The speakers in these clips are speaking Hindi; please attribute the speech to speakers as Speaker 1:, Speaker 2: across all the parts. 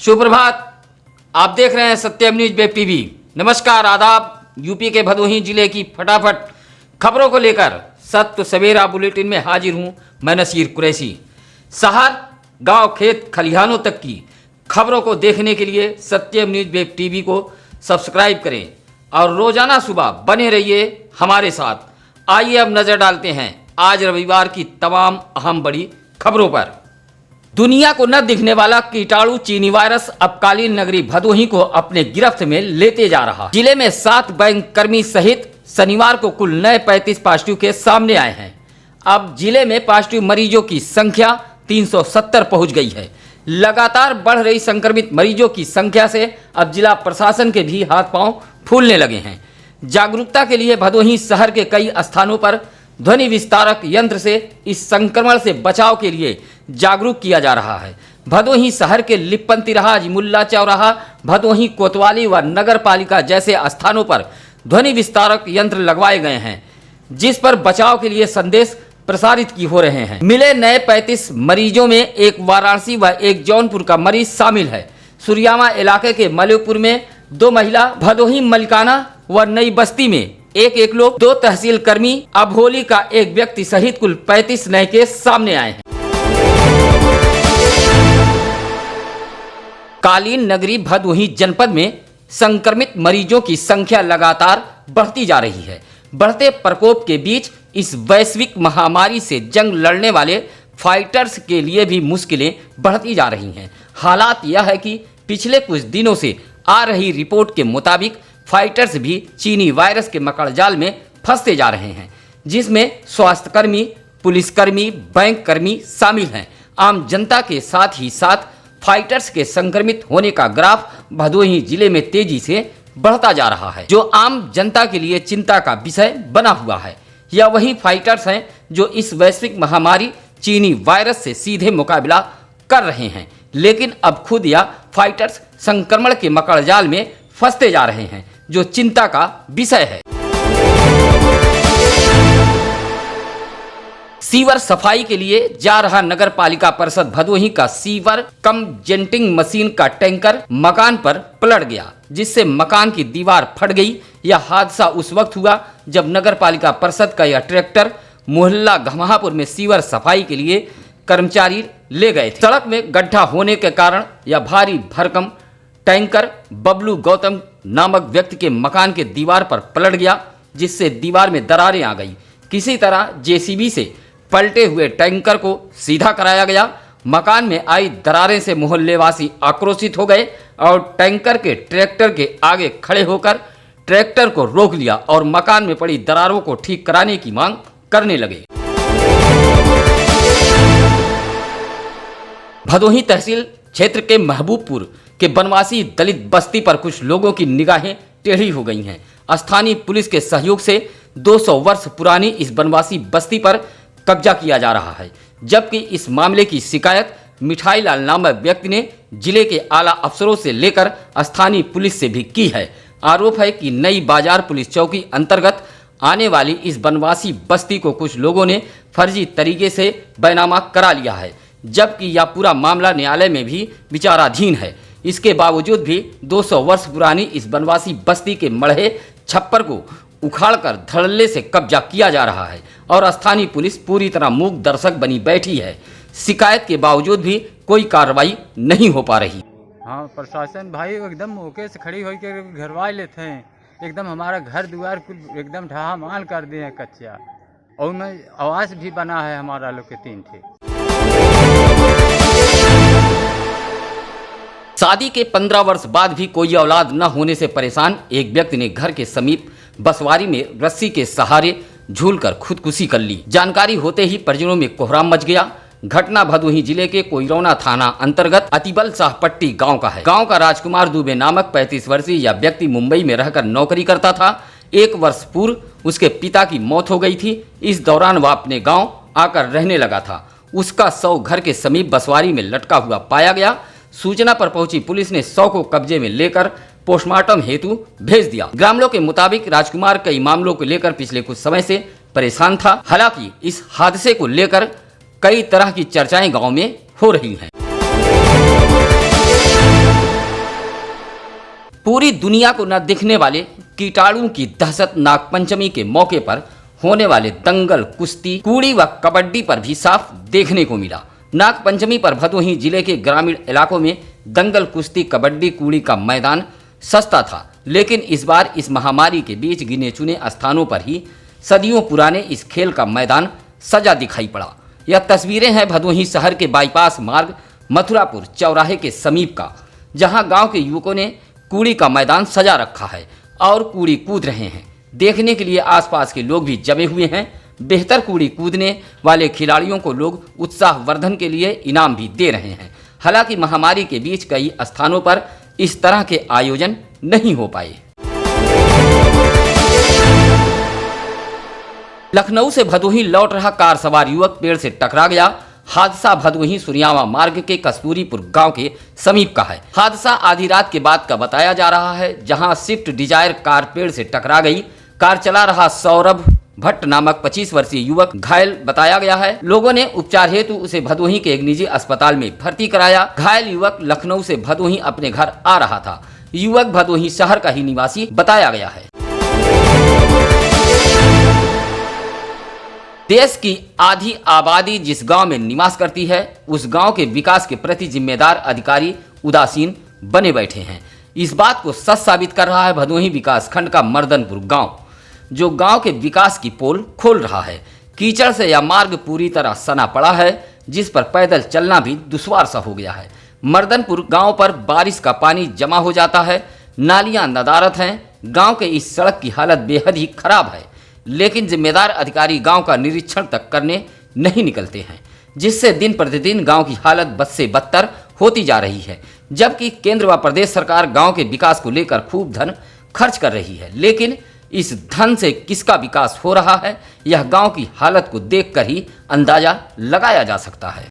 Speaker 1: सुप्रभात। आप देख रहे हैं सत्यम न्यूज वेब टीवी। नमस्कार, आदाब। यूपी के भदोही जिले की फटाफट खबरों को लेकर सत्य सवेरा बुलेटिन में हाजिर हूं मैं नसीर कुरैशी। शहर, गांव, खेत खलिहानों तक की खबरों को देखने के लिए सत्यम न्यूज वेब टीवी को सब्सक्राइब करें और रोजाना सुबह बने रहिए हमारे साथ। आइए अब नजर डालते हैं आज रविवार की तमाम अहम बड़ी खबरों पर। दुनिया को न दिखने वाला कीटाणु चीनी वायरस अब कालीन नगरी भदोही को अपने गिरफ्त में लेते जा रहा। जिले में 7 बैंक कर्मी सहित शनिवार को कुल नए 35 पॉजिटिव केस सामने आए हैं। अब जिले में पॉजिटिव मरीजों की संख्या 370 पहुंच गई है। लगातार बढ़ रही संक्रमित मरीजों की संख्या से अब जिला प्रशासन के भी हाथ पांव फूलने लगे हैं। जागरूकता के लिए भदोही शहर के कई स्थानों पर ध्वनि विस्तारक यंत्र से इस संक्रमण से बचाव के लिए जागरूक किया जा रहा है। भदोही शहर के लिप्पन तिराहा, मुल्ला चौराहा, भदोही कोतवाली व नगर पालिका जैसे स्थानों पर ध्वनि विस्तारक यंत्र लगवाए गए हैं, जिस पर बचाव के लिए संदेश प्रसारित की हो रहे हैं। मिले नए 35 मरीजों में एक वाराणसी व एक जौनपुर का मरीज शामिल है। सुरियामा इलाके के मलेपुर में 2 महिला, भदोही मलिकाना व नई बस्ती में एक लोग, 2 तहसील कर्मी, अभोली का एक व्यक्ति सहित कुल 35 नए केस सामने आए हैं। कालीन नगरी भदोही जनपद में संक्रमित मरीजों की संख्या लगातार बढ़ती जा रही है। बढ़ते प्रकोप के बीच इस वैश्विक महामारी से जंग लड़ने वाले फाइटर्स के लिए भी मुश्किलें बढ़ती जा रही हैं। हालात यह है कि पिछले कुछ दिनों से आ रही रिपोर्ट के मुताबिक फाइटर्स भी चीनी वायरस के मकड़जाल में फंसते जा रहे हैं, जिसमें स्वास्थ्यकर्मी, पुलिसकर्मी, बैंक कर्मी शामिल हैं। आम जनता के साथ ही साथ फाइटर्स के संक्रमित होने का ग्राफ भदोही जिले में तेजी से बढ़ता जा रहा है, जो आम जनता के लिए चिंता का विषय बना हुआ है। यह वही फाइटर्स हैं जो इस वैश्विक महामारी चीनी वायरस से सीधे मुकाबला कर रहे हैं, लेकिन अब खुद यह फाइटर्स संक्रमण के मकड़जाल में फंसते जा रहे हैं, जो चिंता का विषय है। सीवर सफाई के लिए जा रहा नगर पालिका परिषद भदोही का सीवर कम जेंटिंग मशीन का टैंकर मकान पर पलट गया, जिससे मकान की दीवार फट गई। यह हादसा उस वक्त हुआ जब नगर पालिका परिषद का यह ट्रैक्टर मोहल्ला घमाहापुर में सीवर सफाई के लिए कर्मचारी ले गए थे। सड़क में गड्ढा होने के कारण यह भारी भरकम टैंकर बबलू गौतम नामक व्यक्ति के मकान के दीवार पर पलट गया, जिससे दीवार में दरारें आ गई। किसी तरह जेसीबी से पलटे हुए टैंकर को सीधा कराया गया। मकान में आई दरारें से मोहल्लेवासी आक्रोशित हो गए और टैंकर के ट्रैक्टर के आगे खड़े होकर ट्रैक्टर को रोक लिया और मकान में पड़ी दरारों को ठीक कराने की मांग करने लगे। भदोही तहसील क्षेत्र के महबूबपुर के बनवासी दलित बस्ती पर कुछ लोगों की निगाहें टेढ़ी हो गई हैं। स्थानीय पुलिस के सहयोग से 200 वर्ष पुरानी इस बनवासी बस्ती पर कब्जा किया जा रहा है, जबकि इस मामले की शिकायत मिठाई लाल नामक व्यक्ति ने जिले के आला अफसरों से लेकर स्थानीय पुलिस से भी की है। आरोप है कि नई बाजार पुलिस चौकी अंतर्गत आने वाली इस बनवासी बस्ती को कुछ लोगों ने फर्जी तरीके से बैनामा करा लिया है, जबकि यह पूरा मामला न्यायालय में भी विचाराधीन है। इसके बावजूद भी 200 वर्ष पुरानी इस बनवासी बस्ती के मढ़े छप्पर को उखाड़कर धड़ल्ले से कब्जा किया जा रहा है और स्थानीय पुलिस पूरी तरह मूक दर्शक बनी बैठी है। शिकायत के बावजूद भी कोई कार्रवाई नहीं हो पा रही।
Speaker 2: हाँ, प्रशासन भाई एकदम मौके से खड़ी होकर घरवा लेते हैं। एकदम हमारा घर द्वार कुल एकदम ढहा माल कर दिए हैं कच्चा, और में आवास भी बना है हमारा लोग के 3 थे।
Speaker 1: शादी के 15 वर्ष बाद भी कोई औलाद न होने से परेशान एक व्यक्ति ने घर के समीप बसवारी में रस्सी के सहारे झूलकर खुदकुशी कर ली। जानकारी होते ही परिजनों में कोहराम मच गया। घटना भदोही जिले के कोइरौना थाना अंतर्गत अतिबल शाहपट्टी गांव का है। गांव का राजकुमार दुबे नामक 35 वर्षीय यह व्यक्ति मुंबई में रहकर नौकरी करता था। 1 वर्ष पूर्व उसके पिता की मौत हो गई थी। इस दौरान वह अपने गाँव आकर रहने लगा था। उसका शव घर के समीप बसवारी में लटका हुआ पाया गया। सूचना पर पहुंची पुलिस ने शव को कब्जे में लेकर पोस्टमार्टम हेतु भेज दिया। ग्रामीणों के मुताबिक राजकुमार कई मामलों को लेकर पिछले कुछ समय से परेशान था। हालांकि इस हादसे को लेकर कई तरह की चर्चाएं गांव में हो रही हैं। पूरी दुनिया को न दिखने वाले कीटाणु की दहशत नागपंचमी के मौके पर होने वाले दंगल, कुश्ती, कूड़ी व कबड्डी पर भी साफ देखने को मिला। नागपंचमी पर भदोही जिले के ग्रामीण इलाकों में दंगल, कुश्ती, कबड्डी, कूड़ी का मैदान सस्ता था, लेकिन इस बार इस महामारी के बीच गिने चुने स्थानों पर ही सदियों पुराने इस खेल का मैदान सजा दिखाई पड़ा। यह तस्वीरें हैं भदोही शहर के बाईपास मार्ग मथुरापुर चौराहे के समीप का, जहां गांव के युवकों ने कूड़ी का मैदान सजा रखा है और कूड़ी कूद रहे हैं। देखने के लिए आसपास के लोग भी जमे हुए हैं। बेहतर कूड़ी कूदने वाले खिलाड़ियों को लोग उत्साहवर्धन के लिए इनाम भी दे रहे हैं। हालांकि महामारी के बीच कई स्थानों पर इस तरह के आयोजन नहीं हो पाए। लखनऊ से भदोही लौट रहा कार सवार युवक पेड़ से टकरा गया। हादसा भदोही सुरियावा मार्ग के कस्तूरीपुर गांव के समीप का है। हादसा आधी रात के बाद का बताया जा रहा है, जहां स्विफ्ट डिजायर कार पेड़ से टकरा गई। कार चला रहा सौरभ भट्ट नामक 25 वर्षीय युवक घायल बताया गया है। लोगों ने उपचार हेतु उसे भदोही के एक निजी अस्पताल में भर्ती कराया। घायल युवक लखनऊ से भदोही अपने घर आ रहा था। युवक भदोही शहर का ही निवासी बताया गया है। देश की आधी आबादी जिस गांव में निवास करती है, उस गांव के विकास के प्रति जिम्मेदार अधिकारी उदासीन बने बैठे हैं। इस बात को सच साबित कर रहा है भदोही विकास खंड का मर्दनपुर गांव, जो गांव के विकास की पोल खोल रहा है। कीचड़ से यह मार्ग पूरी तरह सना पड़ा है, जिस पर पैदल चलना भी दुश्वार सा हो गया है। मर्दनपुर गांव पर बारिश का पानी जमा हो जाता है। नालियां नदारत हैं। गांव के इस सड़क की हालत बेहद ही खराब है, लेकिन जिम्मेदार अधिकारी गांव का निरीक्षण तक करने नहीं निकलते हैं, जिससे दिन प्रतिदिन गांव की हालत बद से बदतर होती जा रही है। जबकि केंद्र व प्रदेश सरकार गांव के विकास को लेकर खूब धन खर्च कर रही है, लेकिन इस धन से किसका विकास हो रहा है, यह गांव की हालत को देखकर ही अंदाजा लगाया जा सकता है।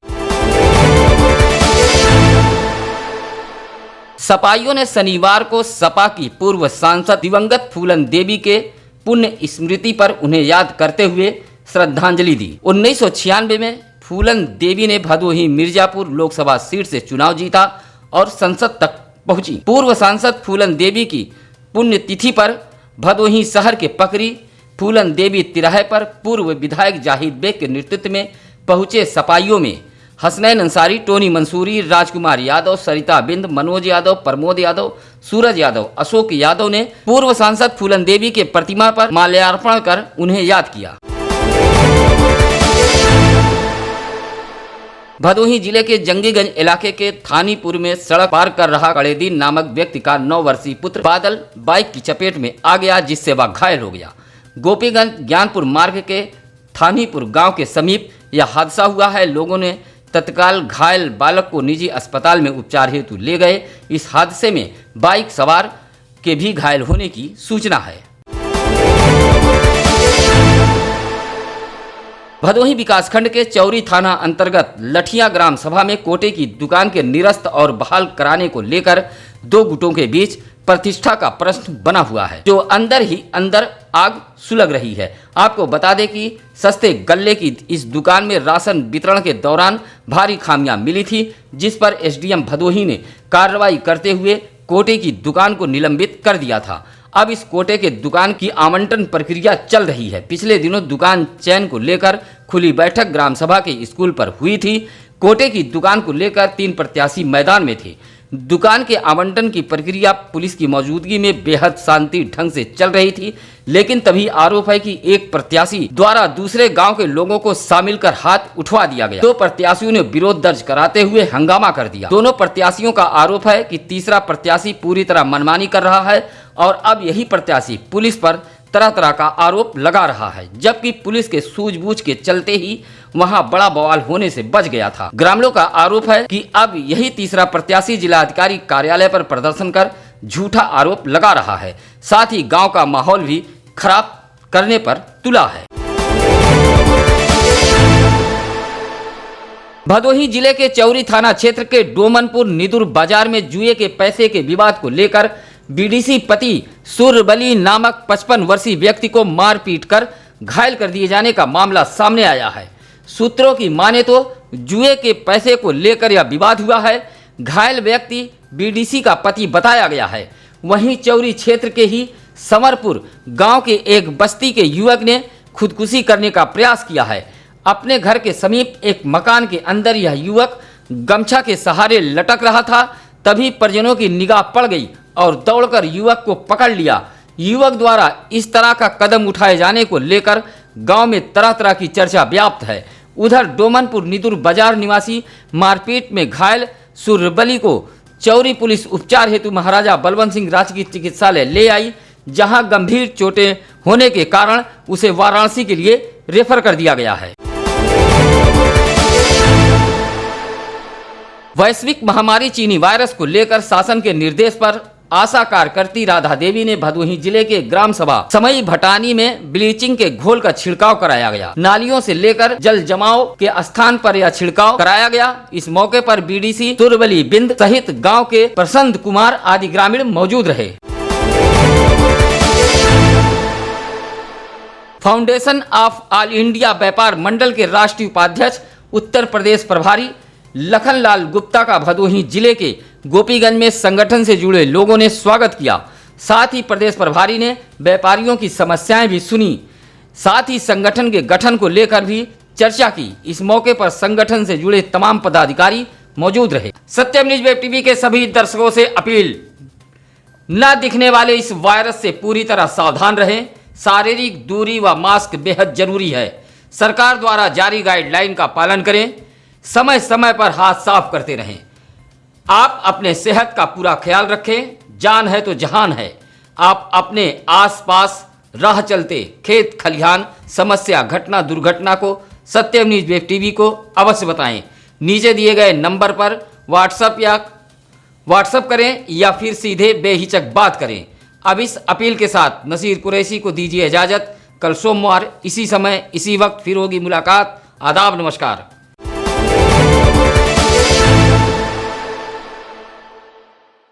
Speaker 1: सपाइयों ने शनिवार को सपा की पूर्व सांसद दिवंगत फूलन देवी के पुण्य स्मृति पर उन्हें याद करते हुए श्रद्धांजलि दी। 1996 में फूलन देवी ने भदोही मिर्जापुर लोकसभा सीट से चुनाव जीता और संसद तक पहुंची। पूर्व सांसद फूलन देवी की पुण्यतिथि पर भदोही शहर के पकरी फूलन देवी तिराहे पर पूर्व विधायक जाहिद बेग के नेतृत्व में पहुंचे सपाइयों में हसनैन अंसारी, टोनी मंसूरी, राजकुमार यादव, सरिता बिंद, मनोज यादव, प्रमोद यादव, सूरज यादव, अशोक यादव ने पूर्व सांसद फूलन देवी के प्रतिमा पर माल्यार्पण कर उन्हें याद किया। भदोही जिले के जंगीगंज इलाके के थानीपुर में सड़क पार कर रहा कड़ेदीन नामक व्यक्ति का 9 वर्षीय पुत्र बादल बाइक की चपेट में आ गया, जिससे वह घायल हो गया। गोपीगंज ज्ञानपुर मार्ग के थानीपुर गांव के समीप यह हादसा हुआ है। लोगों ने तत्काल घायल बालक को निजी अस्पताल में उपचार हेतु ले गए। इस हादसे में बाइक सवार के भी घायल होने की सूचना है। भदोही विकासखंड के चौरी थाना अंतर्गत लठिया ग्राम सभा में कोटे की दुकान के निरस्त और बहाल कराने को लेकर दो गुटों के बीच प्रतिष्ठा का प्रश्न बना हुआ है, जो अंदर ही अंदर आग सुलग रही है। आपको बता दें कि सस्ते गल्ले की इस दुकान में राशन वितरण के दौरान भारी खामियां मिली थी, जिस पर एसडीएम भदोही ने कार्रवाई करते हुए कोटे की दुकान को निलंबित कर दिया था। अब इस कोटे के दुकान की आवंटन प्रक्रिया चल रही है। पिछले दिनों दुकान चयन को लेकर खुली बैठक ग्राम सभा के स्कूल पर हुई थी। कोटे की दुकान को लेकर 3 प्रत्याशी मैदान में थे। दुकान के आवंटन की प्रक्रिया पुलिस की मौजूदगी में बेहद शांति ढंग से चल रही थी, लेकिन तभी आरोप है कि एक प्रत्याशी द्वारा दूसरे गांव के लोगों को शामिल कर हाथ उठवा दिया गया। 2 प्रत्याशियों ने विरोध दर्ज कराते हुए हंगामा कर दिया। दोनों प्रत्याशियों का आरोप है कि तीसरा प्रत्याशी पूरी तरह मनमानी कर रहा है और अब यही प्रत्याशी पुलिस पर तरह तरह का आरोप लगा रहा है, जबकि पुलिस के सूझबूझ के चलते ही वहां बड़ा बवाल होने से बच गया था। ग्रामीणों का आरोप है कि अब यही तीसरा प्रत्याशी जिलाधिकारी कार्यालय पर प्रदर्शन कर झूठा आरोप लगा रहा है, साथ ही गांव का माहौल भी खराब करने पर तुला है। भदोही जिले के चौरी थाना क्षेत्र के डोमनपुर निदुर बाजार में जुए के पैसे के विवाद को लेकर बीडीसी पति सूर्यबली नामक 55 वर्षीय व्यक्ति को मारपीट कर घायल कर दिए जाने का मामला सामने आया है। सूत्रों की माने तो जुए के पैसे को लेकर यह विवाद हुआ है। घायल व्यक्ति बीडीसी का पति बताया गया है। वहीं चौरी क्षेत्र के ही समरपुर गांव के एक बस्ती के युवक ने खुदकुशी करने का प्रयास किया है। अपने घर के समीप एक मकान के अंदर यह युवक गमछा के सहारे लटक रहा था, तभी परिजनों की निगाह पड़ गई और दौड़कर युवक को पकड़ लिया। युवक द्वारा इस तरह का कदम उठाए जाने को लेकर गांव में तरह तरह की चर्चा व्याप्त है। उधर डोमनपुर निदुर बाजार निवासी मारपीट में घायल सूर्यबली को चौरी पुलिस उपचार हेतु महाराजा बलवंत सिंह राजकीय चिकित्सालय ले आई, जहां गंभीर चोटें होने के कारण उसे वाराणसी के लिए रेफर कर दिया गया है। वैश्विक महामारी चीनी वायरस को लेकर शासन के निर्देश पर आशा कार्यकर्ती राधा देवी ने भदोही जिले के ग्राम सभा समई भटानी में ब्लीचिंग के घोल का छिड़काव कराया गया। नालियों से लेकर जल जमाव के स्थान पर यह छिड़काव कराया गया। इस मौके पर बीडीसी तुरबली बिंद सहित गांव के प्रसन्न कुमार आदि ग्रामीण मौजूद रहे। फाउंडेशन ऑफ ऑल इंडिया व्यापार मंडल के राष्ट्रीय उपाध्यक्ष उत्तर प्रदेश प्रभारी लखनलाल गुप्ता का भदोही जिले के गोपीगंज में संगठन से जुड़े लोगों ने स्वागत किया। साथ ही प्रदेश प्रभारी ने व्यापारियों की समस्याएं भी सुनी, साथ ही संगठन के गठन को लेकर भी चर्चा की। इस मौके पर संगठन से जुड़े तमाम पदाधिकारी मौजूद रहे। सत्यम न्यूज वेब टीवी के सभी दर्शकों से अपील, न दिखने वाले इस वायरस से पूरी तरह सावधान रहें। शारीरिक दूरी व मास्क बेहद जरूरी है। सरकार द्वारा जारी गाइडलाइन का पालन करें। समय समय पर हाथ साफ करते रहें। आप अपने सेहत का पूरा ख्याल रखें। जान है तो जहान है। आप अपने आसपास राह चलते खेत खलिहान समस्या घटना दुर्घटना को सत्यम न्यूज वेब टीवी को अवश्य बताएं। नीचे दिए गए नंबर पर व्हाट्सएप करें या फिर सीधे बेहिचक बात करें। अब इस अपील के साथ नसीर कुरैशी को दीजिए इजाजत। कल सोमवार इसी समय इसी वक्त फिर होगी मुलाकात। आदाब, नमस्कार।